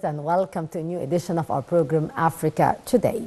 viewers, and welcome to a new edition of our program, Africa Today.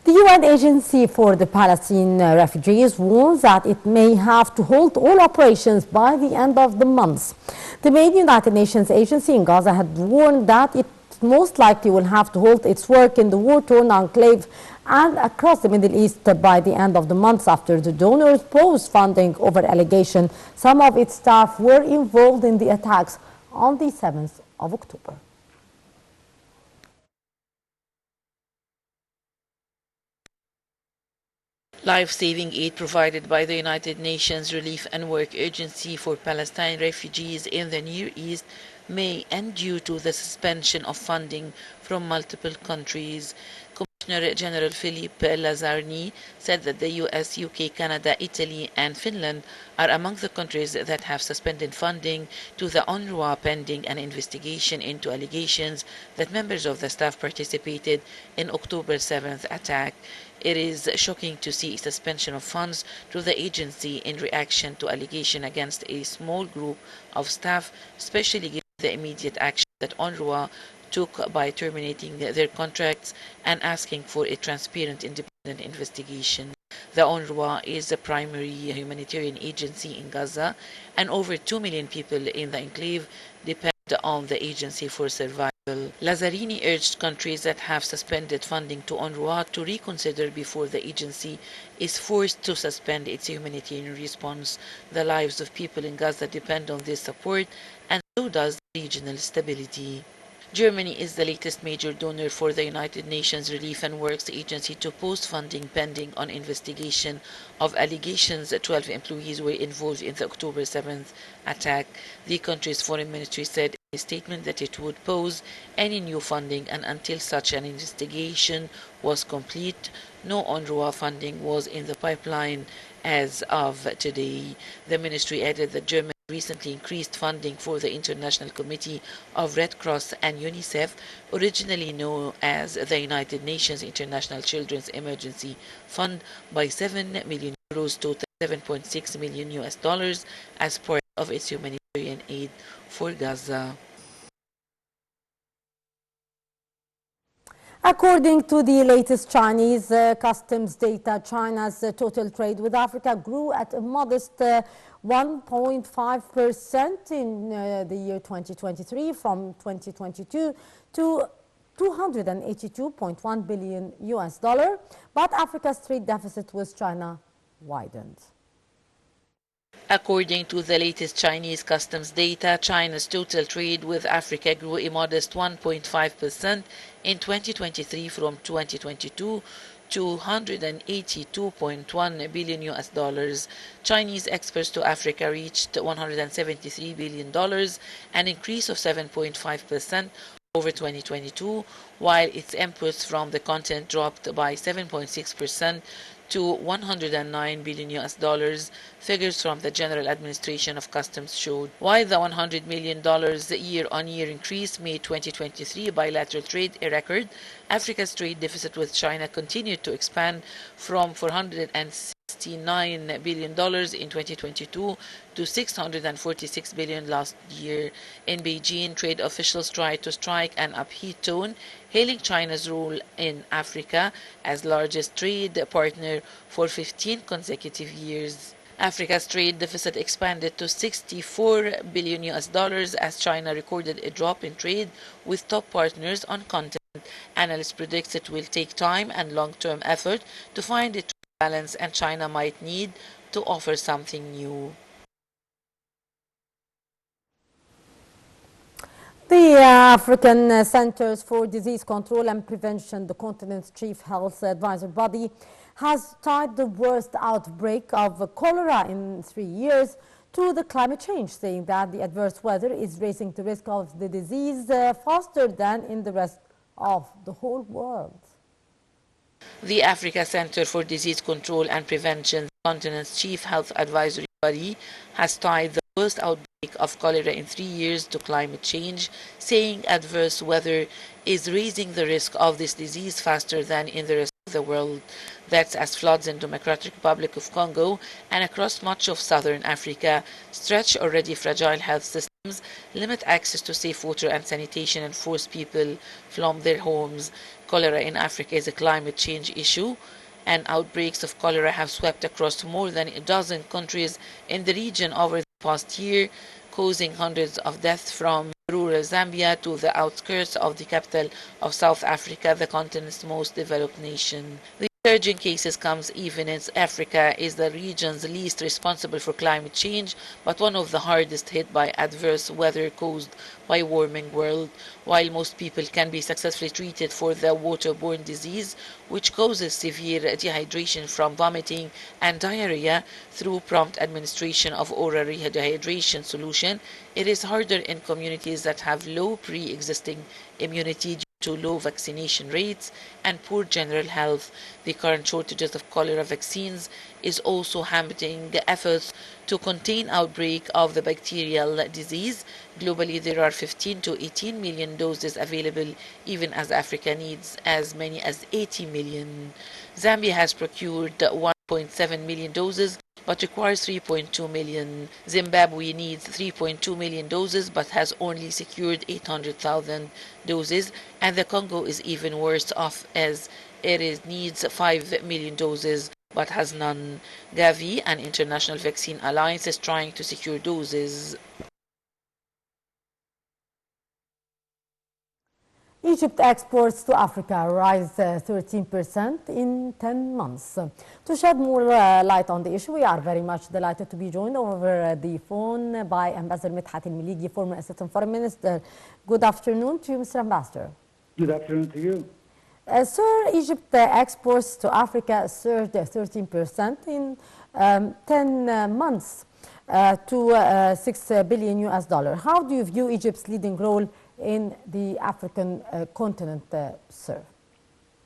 The UN Agency for the Palestine Refugees warns that it may have to halt all operations by the end of the month. The main United Nations agency in Gaza had warned that it most likely will have to halt its work in the war-torn enclave and across the Middle East by the end of the month after the donors paused funding over allegation some of its staff were involved in the attacks on the 7th of October. Life-saving aid provided by the United Nations Relief and Work Agency for Palestine refugees in the Near East may end due to the suspension of funding from multiple countries. Commissioner General Philippe Lazzarini said that the US, UK, Canada, Italy and Finland are among the countries that have suspended funding to the UNRWA pending an investigation into allegations that members of the staff participated in October 7th attack. It is shocking to see suspension of funds to the agency in reaction to allegation against a small group of staff, especially given the immediate action that UNRWA took by terminating their contracts and asking for a transparent, independent investigation. The UNRWA is the primary humanitarian agency in Gaza, and over 2 million people in the enclave depend on the agency for survival. Lazzarini urged countries that have suspended funding to UNRWA to reconsider before the agency is forced to suspend its humanitarian response. The lives of people in Gaza depend on this support, and so does regional stability. Germany is the latest major donor for the United Nations Relief and Works Agency to post funding pending on investigation of allegations that 12 employees were involved in the October 7th attack. The country's foreign ministry said in a statement that it would pause any new funding, and until such an investigation was complete, no UNRWA funding was in the pipeline as of today. The ministry added that Germany recently increased funding for the International Committee of Red Cross and UNICEF, originally known as the United Nations International Children's Emergency Fund, by 7 million euros, total $7.6 million as part of its humanitarian aid for Gaza. According to the latest Chinese customs data, China's total trade with Africa grew at a modest 1.5% in the year 2023 from 2022 to $282.1 billion, but Africa's trade deficit with China widened. According to the latest Chinese customs data, China's total trade with Africa grew a modest 1.5% in 2023 from 2022 to $182.1 billion. Chinese exports to Africa reached $173 billion, an increase of 7.5% over 2022, while its imports from the continent dropped by 7.6% to $109 billion. Figures from the General Administration of Customs showed. While the $100 million year-on-year increase made 2023 bilateral trade a record, Africa's trade deficit with China continued to expand from $469 billion in 2022 to $646 billion last year. In Beijing, trade officials tried to strike an upbeat tone, hailing China's role in Africa as largest trade partner for 15 consecutive years. Africa's trade deficit expanded to $64 billion as China recorded a drop in trade with top partners on continent. Analysts predict it will take time and long-term effort to find a trade balance, and China might need to offer something new. The African Centers for Disease Control and Prevention, the continent's chief health advisor body, has tied the worst outbreak of cholera in 3 years to the climate change, saying that the adverse weather is raising the risk of the disease faster than in the rest of the whole world. The Africa Center for Disease Control and Prevention, the continent's chief health advisory body, has tied the worst outbreak of cholera in 3 years to climate change, saying adverse weather is raising the risk of this disease faster than in the rest of the world. That's as floods in Democratic Republic of Congo and across much of southern Africa stretch already fragile health systems limit access to safe water and sanitation, and force people from their homes. Cholera in Africa is a climate change issue, and outbreaks of cholera have swept across more than a dozen countries in the region over the past year, causing hundreds of deaths from rural Zambia to the outskirts of the capital of South Africa, the continent's most developed nation. The surge in cases comes even as Africa is the region's least responsible for climate change, but one of the hardest hit by adverse weather caused by a warming world. While most people can be successfully treated for the waterborne disease, which causes severe dehydration from vomiting and diarrhea through prompt administration of oral rehydration solution, it is harder in communities that have low pre-existing immunity to low vaccination rates and poor general health. The current shortages of cholera vaccines is also hampering efforts to contain outbreak of the bacterial disease. Globally, there are 15 to 18 million doses available, even as Africa needs as many as 80 million. Zambia has procured 1.7 million doses but requires 3.2 million. Zimbabwe needs 3.2 million doses but has only secured 800,000 doses, and the Congo is even worse off as needs 5 million doses but has none. Gavi, an international vaccine alliance, is trying to secure doses. Egypt exports to Africa rise 13% in 10 months. To shed more light on the issue, we are very much delighted to be joined over the phone by Ambassador Midhat El-Miligi, former Assistant Foreign Minister. Good afternoon to you, Mr. Ambassador. Good afternoon to you. Sir, Egypt exports to Africa surged 13% in 10 months to 6 billion US dollar. How do you view Egypt's leading role in the African continent, sir?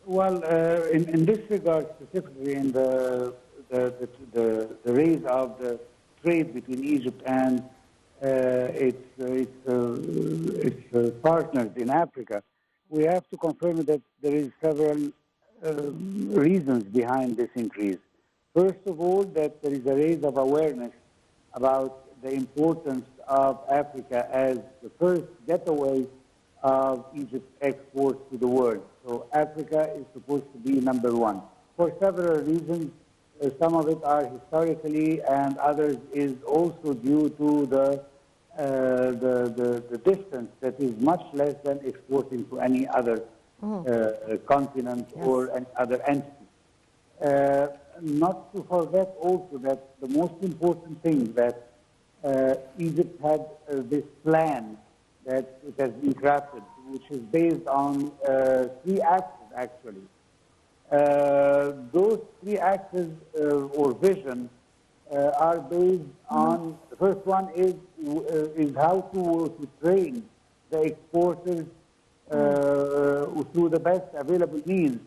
Well, in this regard, specifically in the raise of the trade between Egypt and its partners in Africa, we have to confirm that there is several reasons behind this increase. First of all, that there is a raise of awareness about the importance of Africa as the first getaway of Egypt's exports to the world. So Africa is supposed to be number one for several reasons. Some of it are historically, and others is also due to the distance that is much less than exporting to any other continent or any other entity. Not to forget also that the most important thing that Egypt had this plan that it has been crafted, which is based on 3 axes actually. Those 3 axes or vision are based on, the first one is how to train the exporters through the best available means,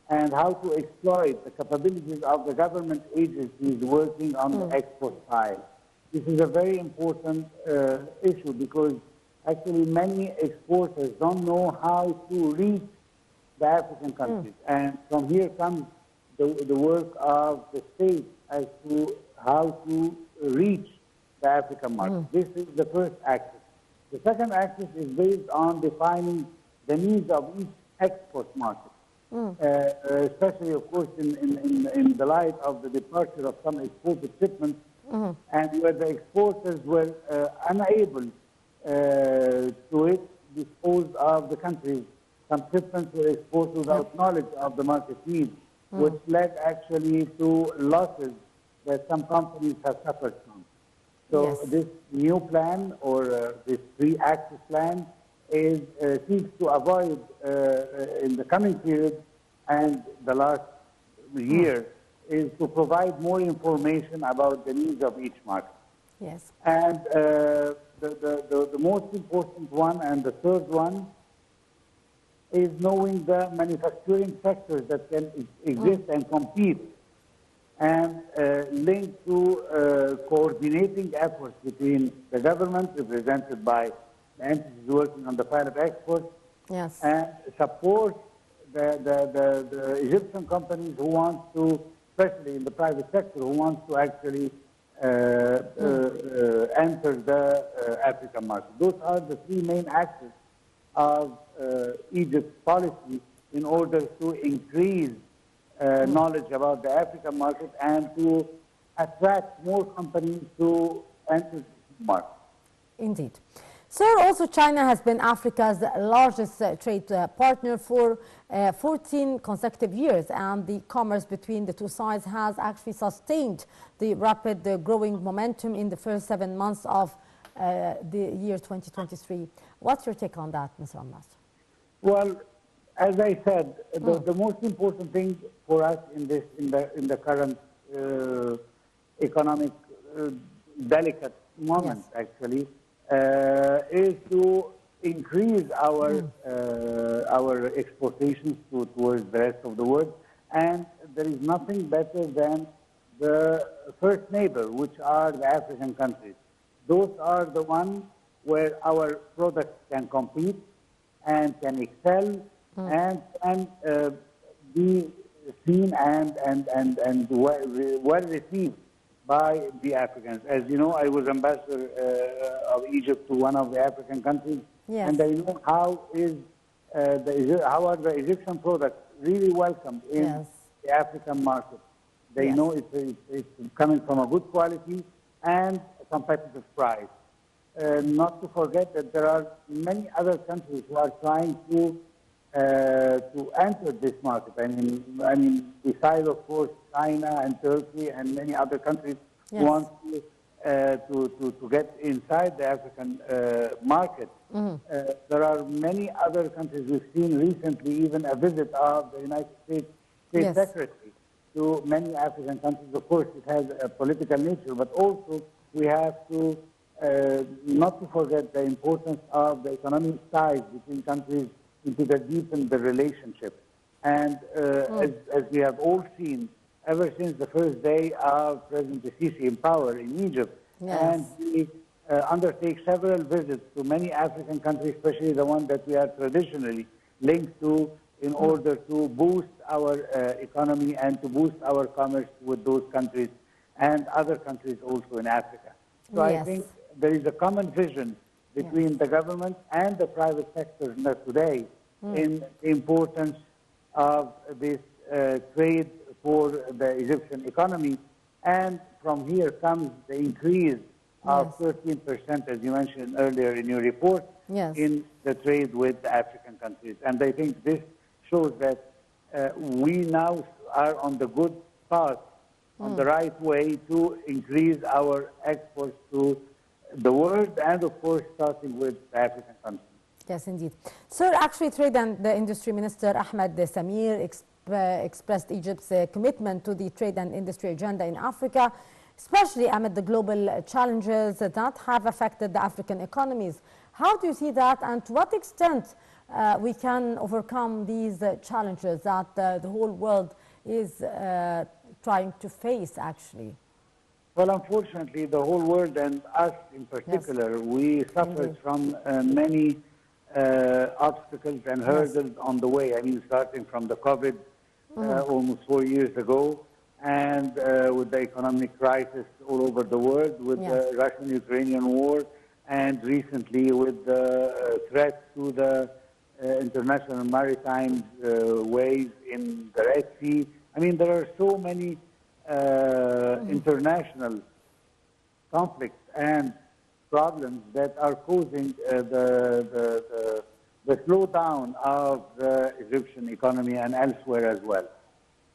and how to exploit the capabilities of the government agencies working on the export side. This is a very important issue because actually many exporters don't know how to reach the African countries. And from here comes the work of the state as to how to reach the African market. This is the first axis. The second axis is based on defining the needs of each export market. Especially, of course, in the light of the departure of some exported shipments, and where the exporters were unable to dispose of the countries. Some shipments were exported without knowledge of the market needs, which led actually to losses that some companies have suffered from. So this new plan, or this 3-axis plan, seeks to avoid in the coming period and the last year is to provide more information about the needs of each market. Yes. And the most important one, and the third one, is knowing the manufacturing sectors that can exist and compete, and linked to coordinating efforts between the government, represented by the entities working on the file of exports, and support the Egyptian companies who want to, especially in the private sector, who want to actually enter the African market. Those are the three main axes of Egypt's policy in order to increase knowledge about the African market and to attract more companies to enter the market. Indeed. Sir, also China has been Africa's largest trade partner for 14 consecutive years, and the commerce between the two sides has actually sustained the rapid growing momentum in the first 7 months of the year 2023. What's your take on that, Mr. Ammar? Well, as I said, the most important thing for us in the current economic delicate moment, yes, actually, is to increase our exportations towards the rest of the world, and there is nothing better than the first neighbor, which are the African countries. Those are the ones where our products can compete and can excel and be seen and well received by the Africans. As you know, I was ambassador of Egypt to one of the African countries, yes, and I know how are the Egyptian products really welcomed in yes, the African market. They yes, know it's coming from a good quality and a competitive price. Not to forget that there are many other countries who are trying to enter this market. I mean, besides of course China and Turkey and many other countries yes, who want to get inside the African market. There are many other countries. We've seen recently even a visit of the United States State yes, Secretary to many African countries. Of course, it has a political nature, but also we have to not to forget the importance of the economic ties between countries into the deepen the relationship. And as we have all seen, ever since the first day of President Sisi in power in Egypt, yes, and he undertakes several visits to many African countries, especially the one that we are traditionally linked to, in order to boost our economy and to boost our commerce with those countries and other countries also in Africa. So yes, I think there is a common vision between the government and the private sector today in the importance of this trade for the Egyptian economy. And from here comes the increase of 13%, as you mentioned earlier in your report, yes, in the trade with the African countries. And I think this shows that we now are on the good path, on the right way to increase our exports to the world, and of course starting with the African countries. yes, indeed. Sir, actually Trade and the Industry Minister Ahmed Samir expressed Egypt's commitment to the trade and industry agenda in Africa, especially amid the global challenges that have affected the African economies. How do you see that, and to what extent we can overcome these challenges that the whole world is trying to face, actually? Well, unfortunately, the whole world and us in particular, we suffered from many obstacles and hurdles on the way. I mean, starting from the COVID almost 4 years ago, and with the economic crisis all over the world, with the Russian-Ukrainian war, and recently with the threat to the international maritime ways in the Red Sea. I mean, there are so many international conflicts and problems that are causing the slowdown of the Egyptian economy and elsewhere as well.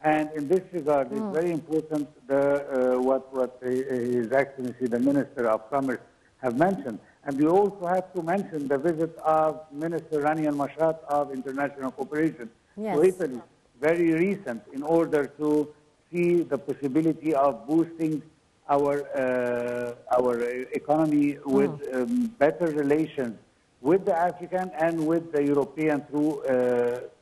And in this regard, it's very important what His Excellency the Minister of Commerce have mentioned. And we also have to mention the visit of Minister Rani al-Mashat of International Cooperation to Italy, very recent, in order to see the possibility of boosting our economy with better relations with the African and with the European through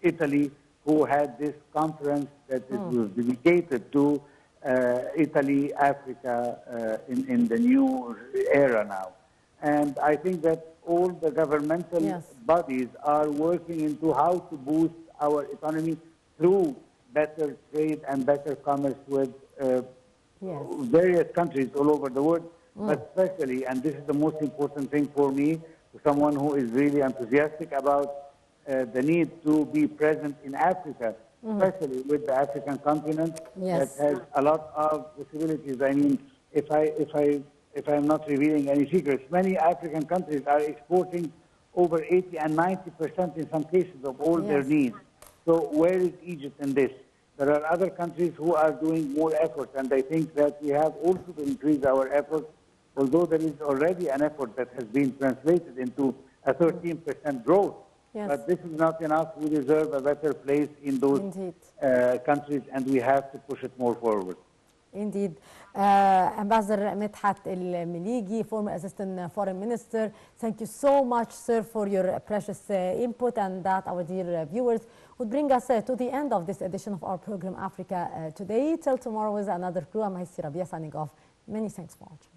Italy, who had this conference that was dedicated to Italy, Africa in the new era now. And I think that all the governmental bodies are working into how to boost our economy through better trade and better commerce with Yes. various countries all over the world, but especially, and this is the most important thing for me, someone who is really enthusiastic about the need to be present in Africa, especially with the African continent Yes. that has a lot of possibilities. I mean, if I'm not revealing any secrets, many African countries are exporting over 80 and 90% in some cases of all their Yes. needs. So where is Egypt in this? There are other countries who are doing more effort, and I think that we have also to increase our efforts, although there is already an effort that has been translated into a 13% growth. Yes. But this is not enough. We deserve a better place in those Indeed. countries, and we have to push it more forward. Indeed. Ambassador Medhat El-Meligi, former Assistant Foreign Minister, thank you so much, sir, for your precious input, and that, our dear viewers, would bring us to the end of this edition of our program, Africa Today. Till tomorrow with another crew, I'm Haisi Rabia signing off. Many thanks for watching.